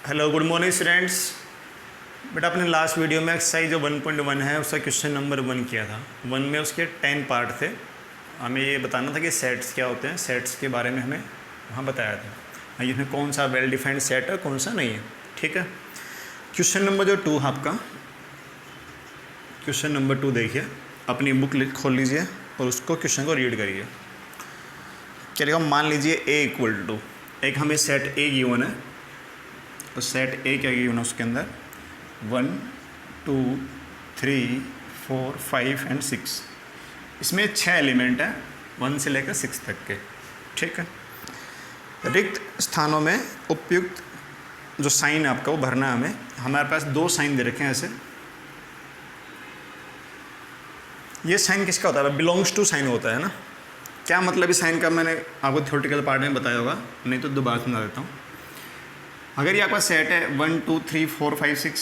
Hello good morning students. बेटा अपने last video में एक्सरसाइज जो 1.1 है उसका क्वेश्चन नंबर 1 किया था। 1 में उसके 10 पार्ट थे। हमें ये बताना था कि सेट्स क्या होते हैं, सेट्स के बारे में हमें वहाँ बताया था इसमें कौन सा वेल डिफाइंड सेट है कौन सा नहीं है। ठीक है, क्वेश्चन नंबर जो 2 है आपका, क्वेश्चन नंबर 2 देखिए, अपनी बुक खोल लीजिए और उसको क्वेश्चन को रीड करिए। क्या लिखा, मान लीजिए ए इक्वल टू, एक हमें सेट ए गिवन है, तो सेट ए क्या गिवन है उसके अंदर 1 2 3 4 5 एंड 6। इसमें 6 एलिमेंट है 1 से लेकर 6 तक के। ठीक है, रिक्त स्थानों में उपयुक्त जो साइन है आपका वो भरना है हमें। हमारे पास 2 साइन दे रखे हैं ऐसे। ये साइन किसका होता है, बिलोंग्स टू साइन होता है ना। क्या मतलब इस साइन का, मैंने आपको थ्योरेटिकल पार्ट में बताया होगा, नहीं तो दोबारा समझा देता हूँ। अगर ये आपका सेट है 1 2 3 4 5 6,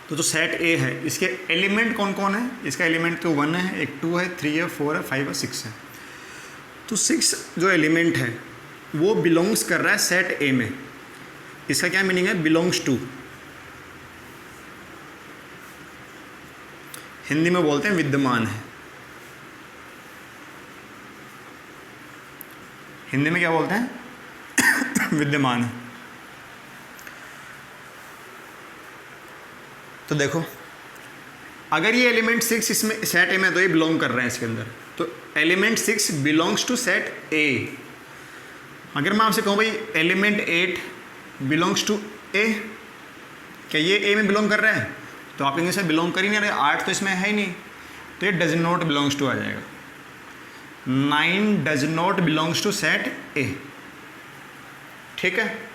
तो जो सेट ए है इसके एलिमेंट कौन कौन है, इसका एलिमेंट तो 1 है, एक 2 है, 3 है, 4 है, 5 है, 6 है। तो 6 जो एलिमेंट है वो बिलोंग्स कर रहा है सेट ए में। इसका क्या मीनिंग है, बिलोंग्स टू। हिंदी में बोलते हैं विद्यमान है। हिंदी में क्या बोलते हैं विद्यमान है। तो देखो, अगर ये एलिमेंट 6 इसमें सेट ए में, तो ये बिलोंग कर रहे हैं इसके अंदर, तो element 6 belongs to set A. अगर मैं आपसे कहूँ भाई एलिमेंट 8 बिलोंग्स टू ए, क्या ये ए में बिलोंग कर रहा है, तो आप कहेंगे सर बिलोंग कर ही नहीं रहे, 8 तो इसमें है ही नहीं, तो ये डज नॉट बिलोंग्स टू आ जाएगा। 9 does not belongs to set A. ठीक है,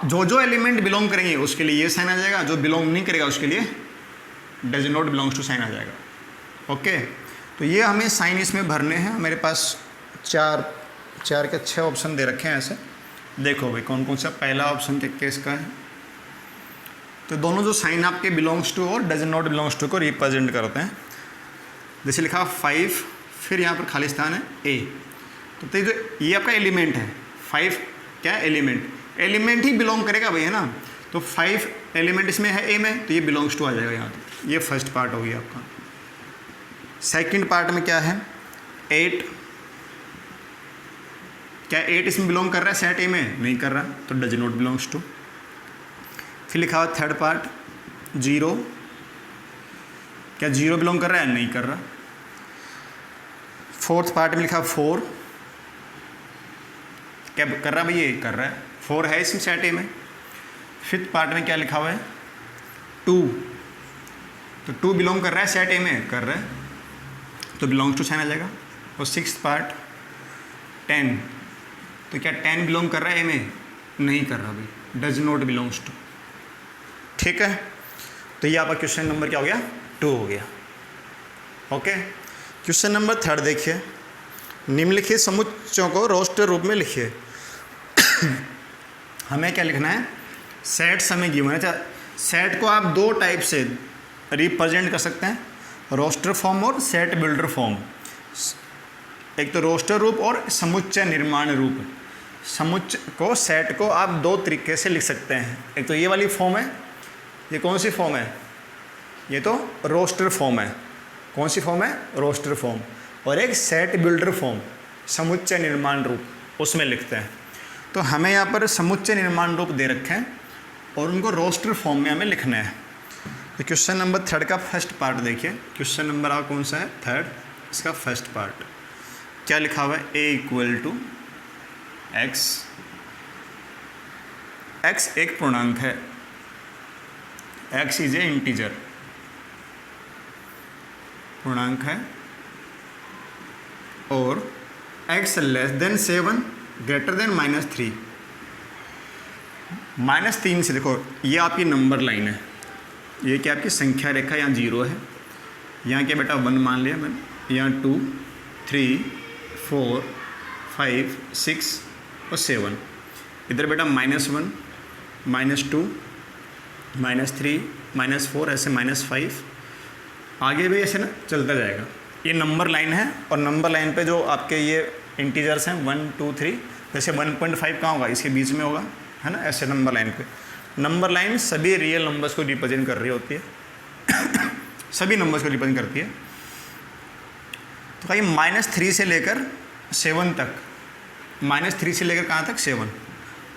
जो जो एलिमेंट बिलोंग करेंगे उसके लिए ये साइन आ जाएगा, जो बिलोंग नहीं करेगा उसके लिए does not belongs to sign आ जाएगा। ओके, तो ये हमें साइन इसमें भरने हैं। मेरे पास 4 के 6 ऑप्शन दे रखे हैं ऐसे। देखो भाई कौन कौन सा, पहला ऑप्शन केस का है, तो दोनों जो साइन आपके बिलोंग्स टू और डज नॉट बिलोंग्स टू को रिप्रेजेंट करते हैं। जैसे लिखा 5, फिर यहाँ पर खाली स्थान है ए, तो ये आपका एलिमेंट है 5। क्या एलिमेंट, एलिमेंट ही बिलोंग करेगा भाई, है ना। तो 5 एलिमेंट इसमें है ए में, तो ये बिलोंग्स टू आ जाएगा यहाँ तो। ये फर्स्ट पार्ट हो गया आपका। सेकंड पार्ट में क्या है, 8, क्या 8 इसमें बिलोंग कर रहा है सेट ए में, नहीं कर रहा, तो डज नॉट बिलोंग्स टू। फिर लिखा हुआ थर्ड पार्ट 0, क्या 0 बिलोंग कर रहा है, नहीं कर रहा। फोर्थ पार्ट में लिखा 4, क्या कर रहा है भाई, ये कर रहा है, 4 है इसमें सेट ए में। फिफ्थ पार्ट में क्या लिखा हुआ है 2, तो 2 बिलोंग कर रहा है सेट ए में, कर रहा है, तो बिलोंग्स टू साइन आ जाएगा। और सिक्स्थ पार्ट 10, तो क्या 10 बिलोंग कर रहा है ए में, नहीं कर रहा भाई, डज नॉट बिलोंग्स टू। ठीक है, तो ये आपका क्वेश्चन नंबर क्या हो गया, 2 हो गया। ओके, क्वेश्चन नंबर 3 देखिए, निम्नलिखित समुच्चयों को रोस्टर रूप में लिखिए। हमें क्या लिखना है, सेट्स हमें गिवन है। सेट को आप 2 टाइप से रिप्रेजेंट कर सकते हैं, रोस्टर फॉर्म और सेट बिल्डर फॉर्म। एक तो रोस्टर रूप और समुच्चय निर्माण रूप। समुच्चय को, सेट को आप 2 तरीके से लिख सकते हैं। एक तो ये वाली फॉर्म है, ये कौन सी फॉर्म है, ये तो रोस्टर फॉर्म है। कौन सी फॉर्म है, रोस्टर फॉर्म। और एक सेट बिल्डर फॉर्म, समुच्चय निर्माण रूप, उसमें लिखते हैं। तो हमें यहाँ पर समुच्चय निर्माण रूप दे रखे हैं और उनको रोस्टर फॉर्म में हमें लिखना है। तो क्वेश्चन नंबर 3 का फर्स्ट पार्ट देखिए। क्वेश्चन नंबर आपका कौन सा है, 3, इसका फर्स्ट पार्ट क्या लिखा हुआ है, ए इक्वल टू एक्स। एक्स एक पूर्णांक है, एक्स इज ए इंटीजर, पूर्णांक है, और x less than 7 greater than -3। -3 से देखो, ये आपकी नंबर लाइन है, ये क्या आपकी संख्या रेखा, यहाँ 0 है, यहाँ क्या बेटा 1 मान लिया मैंने, यहाँ 2 3 4 5 6 और 7, इधर बेटा -1 -2 -3 -4 ऐसे -5, आगे भी ऐसे ना चलता जाएगा। ये नंबर लाइन है, और नंबर लाइन पे जो आपके ये इंटीजर्स हैं 1 2 3, जैसे 1.5 कहाँ होगा, इसके बीच में होगा, है ना, ऐसे नंबर लाइन पे। नंबर लाइन सभी रियल नंबर्स को रिप्रेजेंट कर रही होती है सभी नंबर्स को रिप्रेजेंट करती है। तो कहीं -3 से लेकर 7 तक, -3 से लेकर कहाँ तक 7,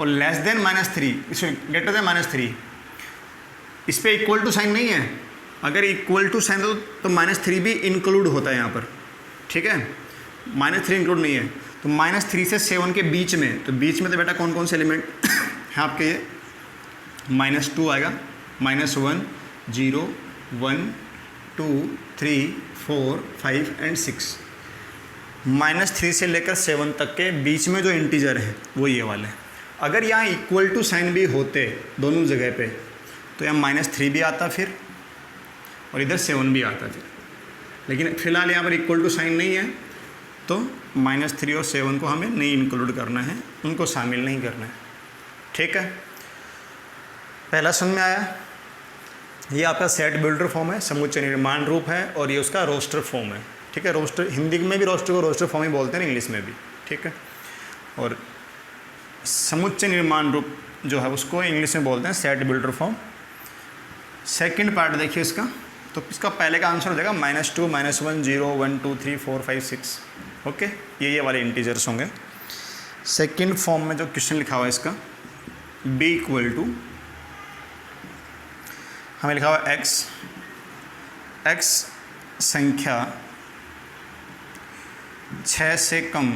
और लेस देन -3, इसमें ग्रेटर देन -3, इस पर इक्वल टू साइन नहीं है। अगर इक्वल टू साइन तो -3 भी इंक्लूड होता है यहाँ पर, ठीक है, -3 इंक्लूड नहीं है। तो -3 से 7 के बीच में, तो बीच में तो बेटा कौन कौन से एलिमेंट हैं आपके, ये -2 आएगा, -1, 0, 1, 2, 3, 4, 5 एंड 6। -3 से लेकर 7 तक के बीच में जो इंटीजर है वो ये वाले। अगर यहाँ इक्वल टू साइन भी होते दोनों जगह पे, तो यहाँ -3 भी आता फिर, और इधर 7 भी आता फिर। लेकिन फ़िलहाल यहाँ पर इक्वल टू साइन नहीं है, तो -3 और 7 को हमें नहीं इंक्लूड करना है, उनको शामिल नहीं करना है, ठीक है। पहला समझ में आया। ये आपका सेट बिल्डर फॉर्म है, समुच्चय निर्माण रूप है, और ये उसका रोस्टर फॉर्म है, ठीक है। रोस्टर हिंदी में भी रोस्टर को रोस्टर फॉर्म ही बोलते हैं, इंग्लिश में भी, ठीक है। और समुच्चय निर्माण रूप जो है उसको इंग्लिश में बोलते हैं set builder form. Second part देखिए इसका, तो इसका पहले का आंसर हो जाएगा -2, -1, 0, 1, 2, 3, 4, 5, 6, ओके। ये वाले इंटीजर्स होंगे। सेकंड फॉर्म में जो क्वेश्चन लिखा हुआ है इसका, b = हमें लिखा हुआ x संख्या 6 से कम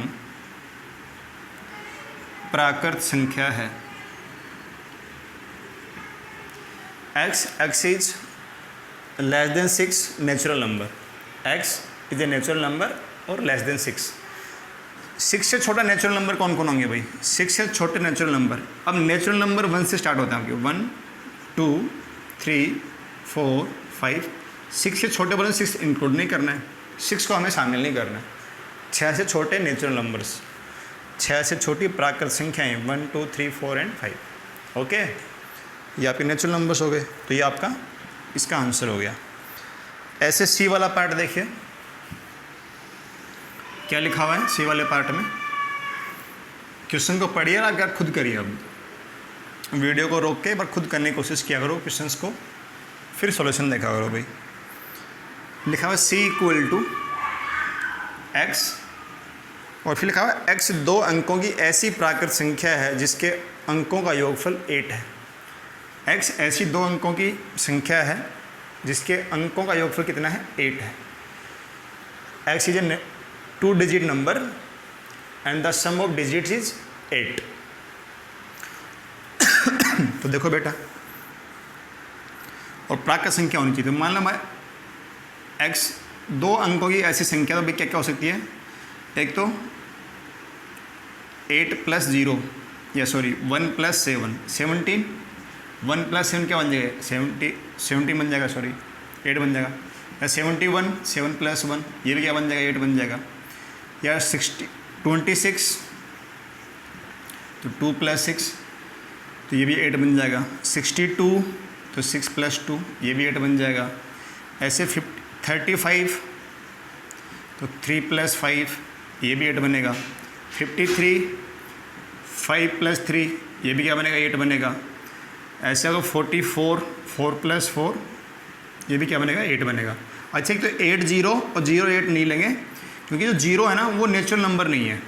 प्राकृत संख्या है। x is less than 6 natural number, x is a natural number और लेस देन 6। 6 से छोटा नेचुरल नंबर कौन कौन होंगे भाई, 6 से छोटे नेचुरल नंबर। अब नेचुरल नंबर 1 से स्टार्ट होता है आपके, 1, 2, 3, 4, 5, 6 से छोटे बोले 6 इंक्लूड नहीं करना है, 6 को हमें शामिल नहीं करना है। 6 से छोटे नेचुरल नंबर्स, 6 से छोटी प्राकृत संख्याएँ 1, 2, 3, 4 एंड 5, ओके। ये आपके नेचुरल नंबर्स हो गए, तो ये आपका इसका आंसर हो गया। ऐसे सी वाला पार्ट देखिए, क्या लिखा हुआ है सी वाले पार्ट में। क्वेश्चन को पढ़िए ना, अगर खुद करिए, अब वीडियो को रोक के एक बार खुद करने की कोशिश किया करो क्वेश्चंस को, फिर सॉल्यूशन देखा करो भाई। लिखा हुआ c = x, और फिर लिखा हुआ x 2 अंकों की ऐसी प्राकृत संख्या है जिसके अंकों का योगफल 8 है। x ऐसी 2 अंकों की संख्या है जिसके अंकों का योगफल कितना है, 8 है। x is a 2 digit number and the sum of digits is 8। तो देखो बेटा, और प्राकृत संख्या होनी चाहिए। तो मान लो मैं x 2 अंकों की ऐसी संख्या, तो भाई क्या क्या हो सकती है, एक तो 8 + 0, या सॉरी 1 + 7, 17, 1 + 7 क्या बन जाएगा, 70 बन जाएगा, सॉरी 8 बन जाएगा। या 71, 7 + 1, ये भी क्या बन जाएगा, 8 बन जाएगा। या 26, तो 2 + 6, तो ये भी 8 बन जाएगा। 62, तो 6 + 2, ये भी 8 बन जाएगा। ऐसे 35, तो 3 + 5, ये भी 8 बनेगा। 53, 5 + 3, ये भी क्या बनेगा, 8 बनेगा। ऐसे अगर 44, 4 + 4, ये भी क्या बनेगा, 8 बनेगा। अच्छा, एक तो 8 0 और 0 8 नहीं लेंगे, क्योंकि जो 0 है ना वो नेचुरल नंबर नहीं है।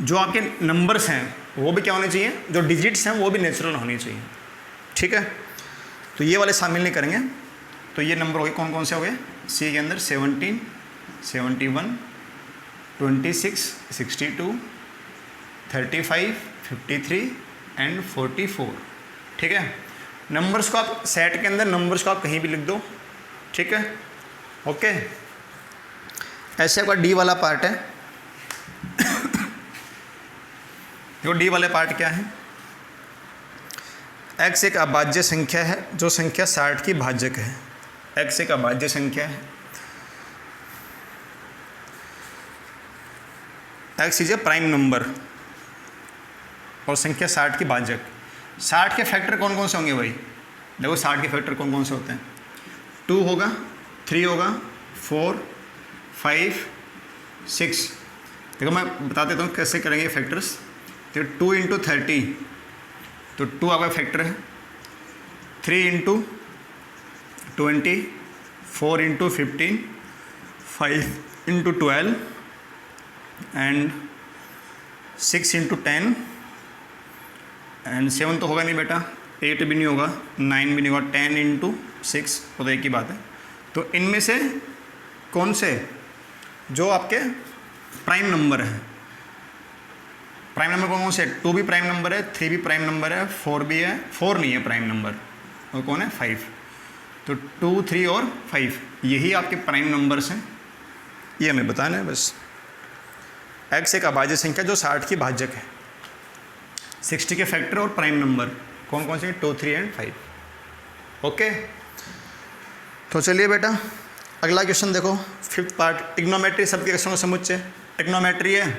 जो आपके नंबर्स हैं वो भी क्या होने चाहिए, जो डिजिट्स हैं वो भी नेचुरल होनी चाहिए, ठीक है। तो ये वाले शामिल नहीं करेंगे। तो ये नंबर हो गए, कौन कौन से हो गए सी के अंदर, 17, 71, 26, 62, 35, 53 एंड 44, ठीक है। नंबर्स को आप सेट के अंदर नंबर्स को आप कहीं भी लिख दो, ठीक है, ओके। ऐसे आपका डी वाला पार्ट है। देखो डी वाले पार्ट क्या है, x एक अभाज्य संख्या है जो संख्या 60 की भाजक है। x एक अभाज्य संख्या है, x is A prime number और संख्या 60 की भाजक। 60 के फैक्टर कौन कौन से होंगे भाई, देखो 60 के फैक्टर कौन कौन से होते हैं, 2 होगा, 3 होगा, 4, 5, 6। देखो मैं बता देता हूँ कैसे करेंगे फैक्टर्स। तो 2 इंटू 30, तो 2 आपका फैक्टर है। 3 into 20, 4 into 15, 5 into 12 and 6 into 10 and 7 तो होगा नहीं बेटा, 8 भी नहीं होगा, 9 भी नहीं होगा, 10 इंटू 6 वो तो एक ही बात है। तो इनमें से कौन से जो आपके प्राइम नंबर है, प्राइम नंबर कौन कौन से? 2 भी प्राइम नंबर है, 3 भी प्राइम नंबर है, 4 भी है, 4 नहीं है प्राइम नंबर, और कौन है? 5। तो 2, 3 और 5 यही आपके प्राइम नंबर्स हैं, ये हमें बताना है बस। x एक अभाज्य संख्या जो 60 की भाजक है, 60 के फैक्टर और प्राइम नंबर कौन कौन से? 2, 3 एंड 5। ओके, तो चलिए बेटा अगला क्वेश्चन देखो, 5th पार्ट, ट्रिग्नोमेट्री सबके क्वेश्चन का समुच्चय। ट्रिग्नोमेट्री है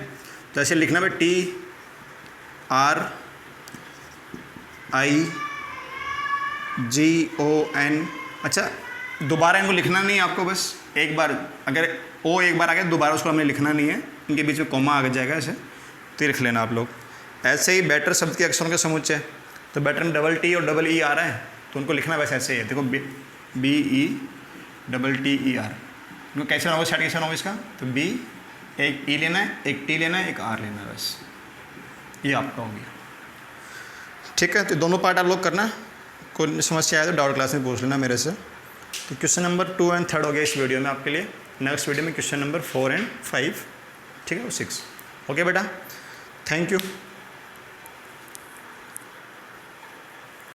तो ऐसे लिखना है TRI, GON। अच्छा, दोबारा इनको लिखना नहीं है आपको, बस एक बार अगर O एक बार आ गया दोबारा उसको हमें लिखना नहीं है, इनके बीच में कॉमा आ जाएगा ऐसे, तो लिख लेना आप लोग। ऐसे ही बैटर शब्द के अक्षरों के समुच्चय, तो बैटर में डबल T और डबल E आ रहा है तो उनको लिखना बस ऐसे ही है। देखो BETTER, इनको कैसे होगा, सेट कैसे होगा इसका? तो B एक E लेना है, एक T लेना है, एक R लेना है, बस ये आपका हो गया। ठीक है, तो दोनों पार्ट आप लोग करना, कोई समस्या आए तो डाउट क्लास में पूछ लेना मेरे से। तो क्वेश्चन नंबर 2 एंड 3 हो गया इस वीडियो में आपके लिए। नेक्स्ट वीडियो में क्वेश्चन नंबर 4 एंड 5, ठीक है, 6। ओके बेटा, थैंक यू।